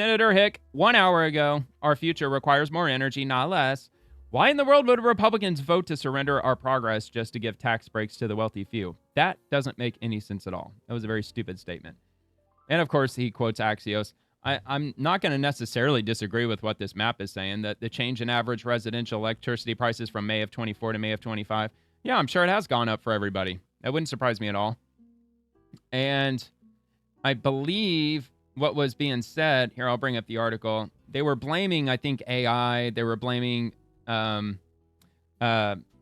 Senator Hick, 1 hour ago, our future requires more energy, not less. Why in the world would Republicans vote to surrender our progress just to give tax breaks to the wealthy few? That doesn't make any sense at all. That was a very stupid statement. And of course, he quotes Axios. I'm not going to necessarily disagree with what this map is saying, that the change in average residential electricity prices from May of 24 to May of 25, yeah, I'm sure it has gone up for everybody. That wouldn't surprise me at all. And I believe what was being said, here, I'll bring up the article. They were blaming, I think, AI. They were blaming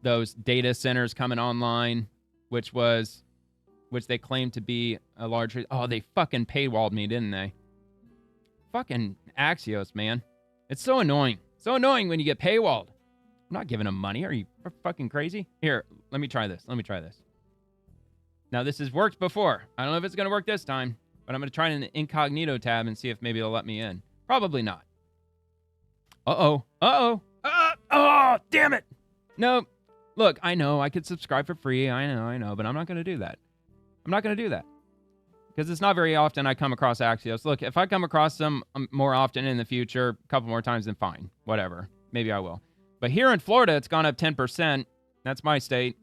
those data centers coming online, which they claimed to be a large... Oh, they fucking paywalled me, didn't they? Fucking Axios, man. It's so annoying. So annoying when you get paywalled. I'm not giving them money. Are you fucking crazy? Here, let me try this. Now, this has worked before. I don't know if it's going to work this time, but I'm going to try an incognito tab and see if maybe it'll let me in. Probably not. Uh-oh. Oh, damn it. No. Look, I know I could subscribe for free. I know, but I'm not going to do that. Because it's not very often I come across Axios. Look, if I come across them more often in the future, a couple more times, then fine. Whatever. Maybe I will. But here in Florida, it's gone up 10%. That's my state.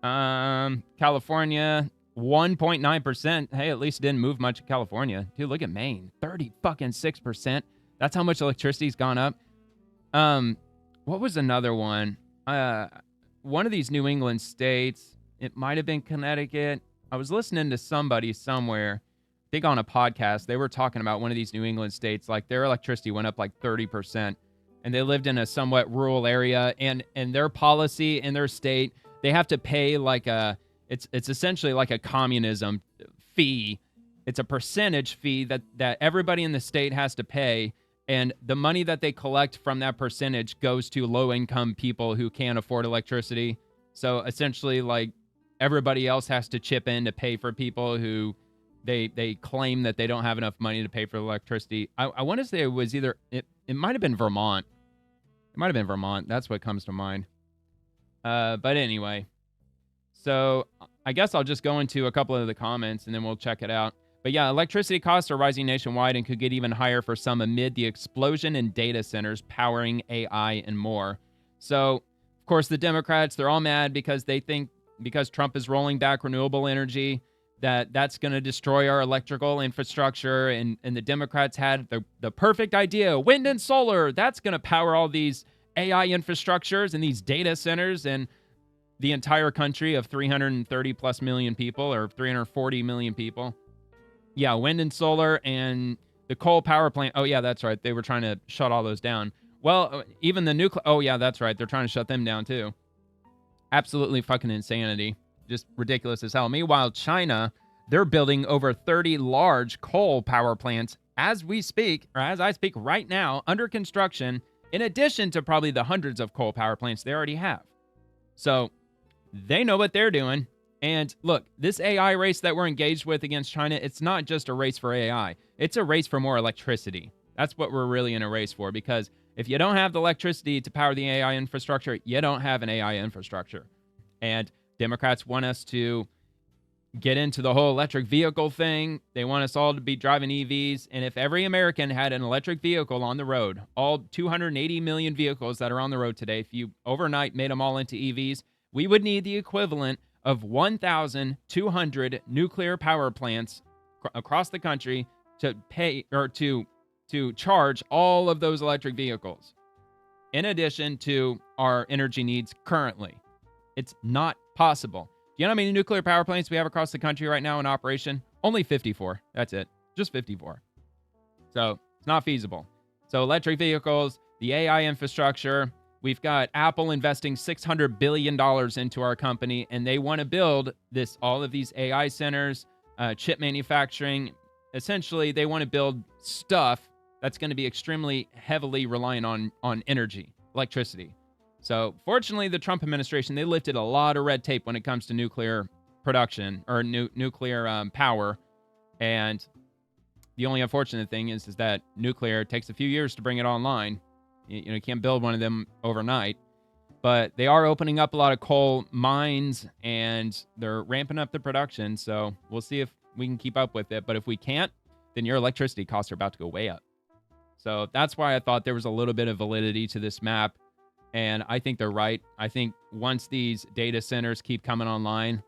California, 1.9%. Hey, at least it didn't move much in California. Dude, look at Maine. 6%. That's how much electricity's gone up. What was another one? One of these New England states, it might have been Connecticut. I was listening to somebody somewhere, I think on a podcast, they were talking about one of these New England states, like their electricity went up like 30%, and they lived in a somewhat rural area, and their policy in their state, they have to pay like it's essentially like a communism fee. It's a percentage fee that everybody in the state has to pay, and the money that they collect from that percentage goes to low-income people who can't afford electricity. So essentially, like, everybody else has to chip in to pay for people who they claim that they don't have enough money to pay for electricity. I want to say it was either... It might have been Vermont. That's what comes to mind. But anyway. So I guess I'll just go into a couple of the comments and then we'll check it out. But yeah, electricity costs are rising nationwide and could get even higher for some amid the explosion in data centers powering AI and more. So, of course, the Democrats, they're all mad because they think because Trump is rolling back renewable energy, that's going to destroy our electrical infrastructure. And the Democrats had the perfect idea, wind and solar. That's going to power all these AI infrastructures and these data centers and the entire country of 330 plus million people or 340 million people. Yeah, wind and solar and the coal power plant. Oh, yeah, that's right. They were trying to shut all those down. Well, even the nuclear. Oh, yeah, that's right. They're trying to shut them down, too. Absolutely fucking insanity. Just ridiculous as hell. Meanwhile, China, they're building over 30 large coal power plants as we speak, or as I speak right now, under construction, in addition to probably the hundreds of coal power plants they already have. So they know what they're doing. And look, this AI race that we're engaged with against China, it's not just a race for AI. It's a race for more electricity. That's what we're really in a race for, because if you don't have the electricity to power the AI infrastructure, you don't have an AI infrastructure. And Democrats want us to get into the whole electric vehicle thing. They want us all to be driving EVs. And if every American had an electric vehicle on the road, all 280 million vehicles that are on the road today, if you overnight made them all into EVs, we would need the equivalent of 1,200 nuclear power plants across the country to pay or to charge all of those electric vehicles, in addition to our energy needs currently. It's not possible. Do you know how many nuclear power plants we have across the country right now in operation? Only 54. That's it. Just 54. So it's not feasible. So electric vehicles, the AI infrastructure. We've got Apple investing $600 billion into our company, and they want to build all of these AI centers, chip manufacturing. Essentially, they want to build stuff that's going to be extremely heavily reliant on energy, electricity. So fortunately, the Trump administration, they lifted a lot of red tape when it comes to nuclear production or nuclear power. And the only unfortunate thing is that nuclear takes a few years to bring it online. You can't build one of them overnight, but they are opening up a lot of coal mines and they're ramping up the production. So we'll see if we can keep up with it. But if we can't, then your electricity costs are about to go way up. So that's why I thought there was a little bit of validity to this map. And I think they're right. I think once these data centers keep coming online,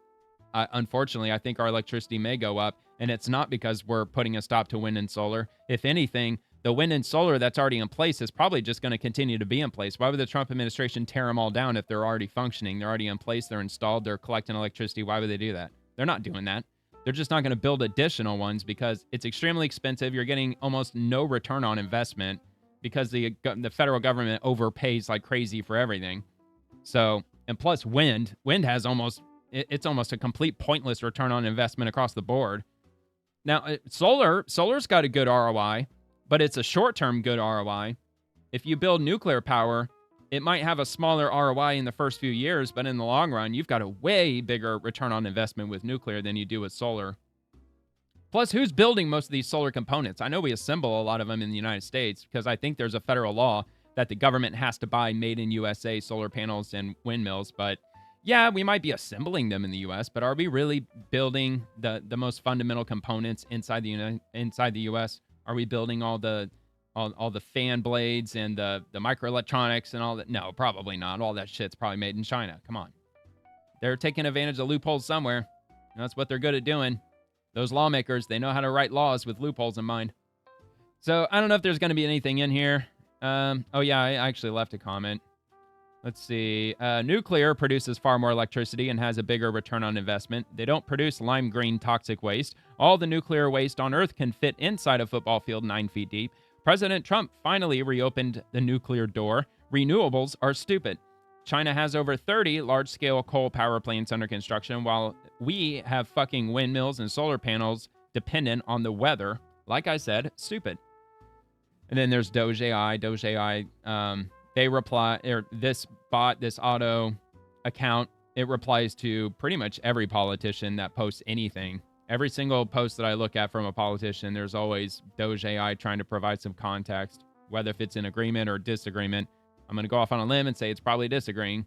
unfortunately, I think our electricity may go up. And it's not because we're putting a stop to wind and solar. If anything, the wind and solar that's already in place is probably just going to continue to be in place. Why would the Trump administration tear them all down if they're already functioning? They're already in place. They're installed. They're collecting electricity. Why would they do that? They're not doing that. They're just not going to build additional ones because it's extremely expensive. You're getting almost no return on investment because the federal government overpays like crazy for everything. So, and plus wind has it's almost a complete pointless return on investment across the board. Now, solar's got a good ROI, but it's a short-term good ROI. If you build nuclear power, it might have a smaller ROI in the first few years, but in the long run, you've got a way bigger return on investment with nuclear than you do with solar. Plus, who's building most of these solar components? I know we assemble a lot of them in the United States because I think there's a federal law that the government has to buy made in USA solar panels and windmills, but yeah, we might be assembling them in the U.S., but are we really building the most fundamental components inside the U.S.? Are we building all the fan blades and the microelectronics and all that? No, probably not. All that shit's probably made in China. Come on. They're taking advantage of loopholes somewhere. And that's what they're good at doing. Those lawmakers, they know how to write laws with loopholes in mind. So I don't know if there's going to be anything in here. Oh, yeah, I actually left a comment. Let's see. Nuclear produces far more electricity and has a bigger return on investment. They don't produce lime green toxic waste. All the nuclear waste on Earth can fit inside a football field 9 feet deep. President Trump finally reopened the nuclear door. Renewables are stupid. China has over 30 large-scale coal power plants under construction, while we have fucking windmills and solar panels dependent on the weather. Like I said, stupid. And then there's Doge AI. They reply, or this bot, this auto account, it replies to pretty much every politician that posts anything. Every single post that I look at from a politician, there's always Doge AI trying to provide some context, whether if it's in agreement or disagreement. I'm going to go off on a limb and say it's probably disagreeing.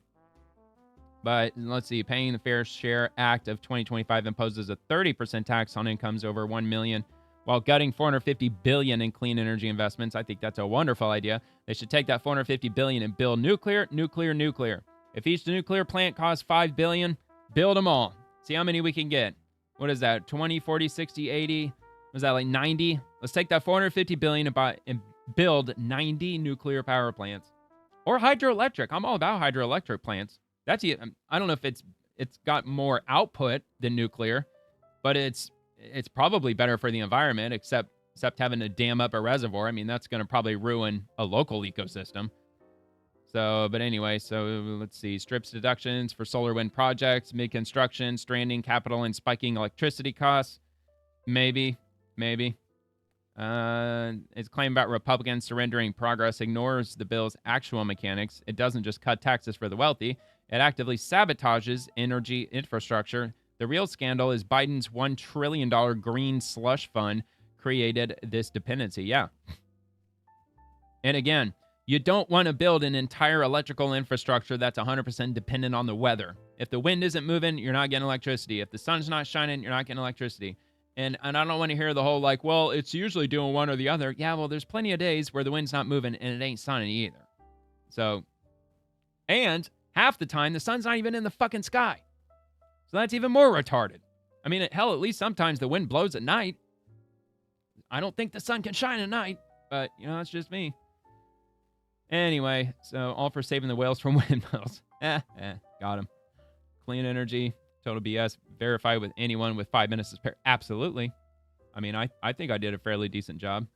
But let's see, Paying the Fair Share Act of 2025 imposes a 30% tax on incomes over $1 million, while gutting $450 billion in clean energy investments. I think that's a wonderful idea. They should take that $450 billion and build nuclear. If each nuclear plant costs $5 billion, build them all. See how many we can get. What is that? 20, 40, 60, 80? Was that like 90? Let's take that $450 billion and build 90 nuclear power plants. Or hydroelectric. I'm all about hydroelectric plants. I don't know if it's got more output than nuclear, but it's probably better for the environment, except having to dam up a reservoir. I mean, that's going to probably ruin a local ecosystem. But anyway, let's see. Strips deductions for solar wind projects, mid-construction, stranding capital and spiking electricity costs. Maybe. It's claimed about Republicans surrendering progress ignores the bill's actual mechanics. It doesn't just cut taxes for the wealthy. It actively sabotages energy infrastructure. The real scandal is Biden's $1 trillion green slush fund created this dependency. Yeah. And again, you don't want to build an entire electrical infrastructure that's 100% dependent on the weather. If the wind isn't moving, you're not getting electricity. If the sun's not shining, you're not getting electricity. And I don't want to hear the whole like, well, it's usually doing one or the other. Yeah, well, there's plenty of days where the wind's not moving and it ain't sunny either. And half the time, the sun's not even in the fucking sky. So that's even more retarded. I mean, hell, at least sometimes the wind blows at night. I don't think the sun can shine at night, but, that's just me. Anyway, so all for saving the whales from windmills. Got him. Clean energy, total BS. Verify with anyone with 5 minutes to spare. Absolutely. I mean, I think I did a fairly decent job.